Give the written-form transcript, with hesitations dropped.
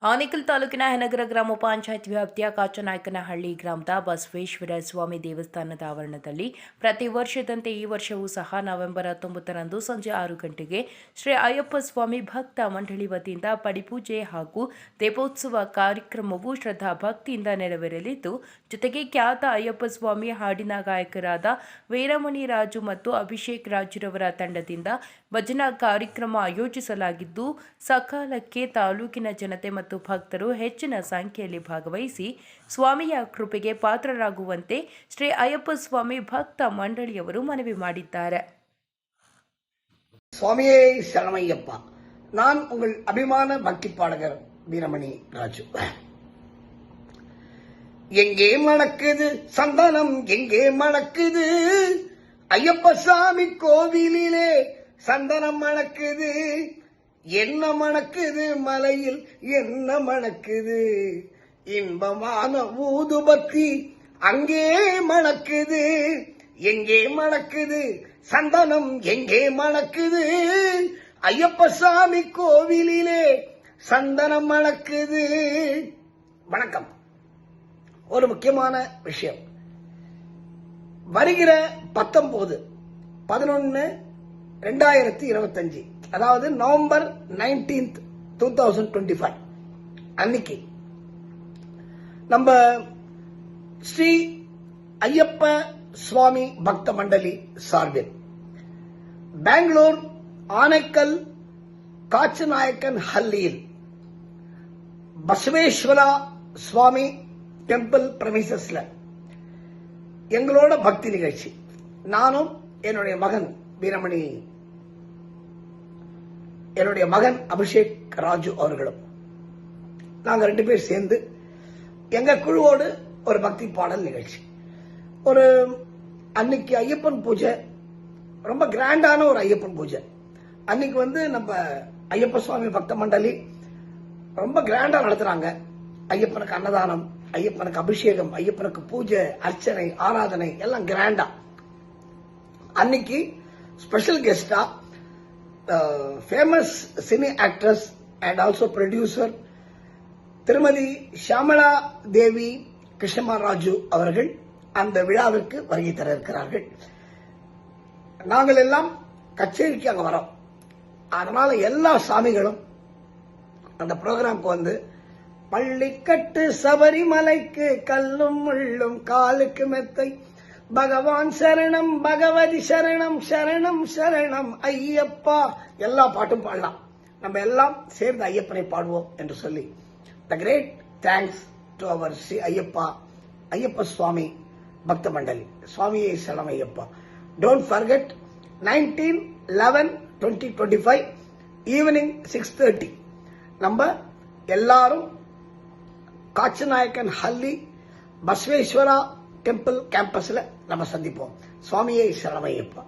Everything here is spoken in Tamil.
ಆನೇಕಲ್ ತಾಲೂಕಿನ ಹೆನಗರ ಗ್ರಾಮ ಪಂಚಾಯತ್ ವ್ಯಾಪ್ತಿಯ ಕಾಚನಾಯಕನಹಳ್ಳಿ ಗ್ರಾಮದ ಬಸವೇಶ್ವರ ಸ್ವಾಮಿ ದೇವಸ್ಥಾನದ ಆವರಣದಲ್ಲಿ ಪ್ರತಿ ವರ್ಷದಂತೆ ಈ ವರ್ಷವೂ ಸಹ ನವೆಂಬರ್ 19ರಂದು ಸಂಜೆ 6 ಗಂಟೆಗೆ ಶ್ರೀ ಅಯ್ಯಪ್ಪ ಸ್ವಾಮಿ ಭಕ್ತ ಮಂಡಳಿ ವತಿಯಿಂದ ಪಡಿಪೂಜೆ ಹಾಗೂ ದೀಪೋತ್ಸವ ಕಾರ್ಯಕ್ರಮವು ಶ್ರದ್ಧಾ ಭಕ್ತಿಯಿಂದ ನೆರವೇರಲಿದ್ದು, ಜೊತೆಗೆ ಖ್ಯಾತ ಅಯ್ಯಪ್ಪ ಸ್ವಾಮಿ ಹಾಡಿನ ಗಾಯಕರಾದ ವೀರಮಣಿ ರಾಜು ಮತ್ತು ಅಭಿಷೇಕ್ ರಾಜುರವರ ತಂಡದಿಂದ ಭಜನಾ ಕಾರ್ಯಕ್ರಮ ಆಯೋಜಿಸಲಾಗಿದ್ದು, ಸಕಾಲಕ್ಕೆ ತಾಲೂಕಿನ ಜನತೆ ಮತ್ತು ಭಕ್ತರು ಹೆಚ್ಚಿನ ಸಂಖ್ಯೆಯಲ್ಲಿ ಭಾಗವಹಿಸಿ ಸ್ವಾಮಿಯ ಕೃಪೆಗೆ ಪಾತ್ರರಾಗುವಂತೆ ಶ್ರೀ ಅಯ್ಯಪ್ಪ ಸ್ವಾಮಿ ಭಕ್ತ ಮಂಡಳಿಯವರು ಮನವಿ ಮಾಡಿದ್ದಾರೆ. சுவாமியே சரணமையப்பா. நான் உங்கள் அபிமான பக்தி பாடகர் வீரமணி ராஜு. எங்கே மணக்குது சந்தனம், எங்கே மணக்குது ஐயப்ப சாமி கோவிலிலே சந்தனம் மணக்குது, என்ன மணக்குது மலையில் என்ன மணக்குது, இன்பமான ஊதுபத்தி அங்கே மணக்குது, எங்கே மணக்குது சந்தனம், எங்கே மணக்குது ஐயப்ப சாமி கோவிலிலே சந்தனம் மணக்குது. வணக்கம். ஒரு முக்கியமான விஷயம், வருகிற 19/11/2025 அதாவது நவம்பர் 19, 2025 அன்னைக்கு நம்ம ஸ்ரீ ஐயப்ப சுவாமி பக்த மண்டலி சார்பில் பெங்களூர் ஆனைக்கல் காச்சநாயக்கன் ஹல்லியில் பசவேஸ்வரா சுவாமி டெம்பிள் பிரமிசஸ்ல எங்களோட பக்தி நிகழ்ச்சி, நானும் என்னுடைய மகன் வீரமணி, என்னுடைய மகன் அபிஷேக் ராஜு அவர்களும், நாங்க 2 பேர் சேர்ந்து எங்க குழுவோடு ஒரு பக்தி பாடல் நிகழ்ச்சி. ஒரு அன்னைக்கு ஐயப்பன் பூஜை, ரொம்ப கிராண்டான ஒரு ஐயப்பன் பூஜை. அன்னைக்கு நம்ம ஐயப்ப சுவாமி பக்த மண்டலி ரொம்ப கிராண்டா நடத்துறாங்க. ஐயப்பனுக்கு அன்னதானம், ஐயப்பனுக்கு அபிஷேகம், ஐயப்பனுக்கு பூஜை, அர்ச்சனை, ஆராதனை எல்லாம் கிராண்டா. அன்னைக்கு ஸ்பெஷல் கெஸ்டா famous cine actress and also producer திருமதி ஷியாமளா தேவி கிருஷ்ணராஜு அவர்கள் அந்த விழாவிற்கு வருகை தர இருக்கிறார்கள். நாங்கள் எல்லாம் கச்சேரிக்கு அங்க வரோம். அதனால எல்லா சாமிகளும் அந்த ப்ரோக்ராம்க்கு வந்து பள்ளிக்கட்டு சபரிமலைக்கு கல்லும் முள்ளும் காலுக்கு மெத்தை, பகவான் சரணம் பகவதி சரணம் சரணம் சரணம் ஐயப்பா, எல்லா பாட்டும் பாடலாம். நம்ம எல்லாம் சேர்ந்து ஐயப்பனை பாடுவோம் என்று சொல்லி the great thanks to our Sri Ayyappa Swami Bhakta Mandali. சுவாமியே சரணம் ஐயப்பா. டோன்ட் ஃபர்கெட் 19/11/2025 ஈவினிங் 6:30 நம்ம எல்லாரும் காச்சநாயக்கன் ஹல்லி பசவேஸ்வரா டெம்பிள் கேம்பஸ்ல நம்ம சந்திப்போம். சுவாமியே சரணம் ஐயப்பா.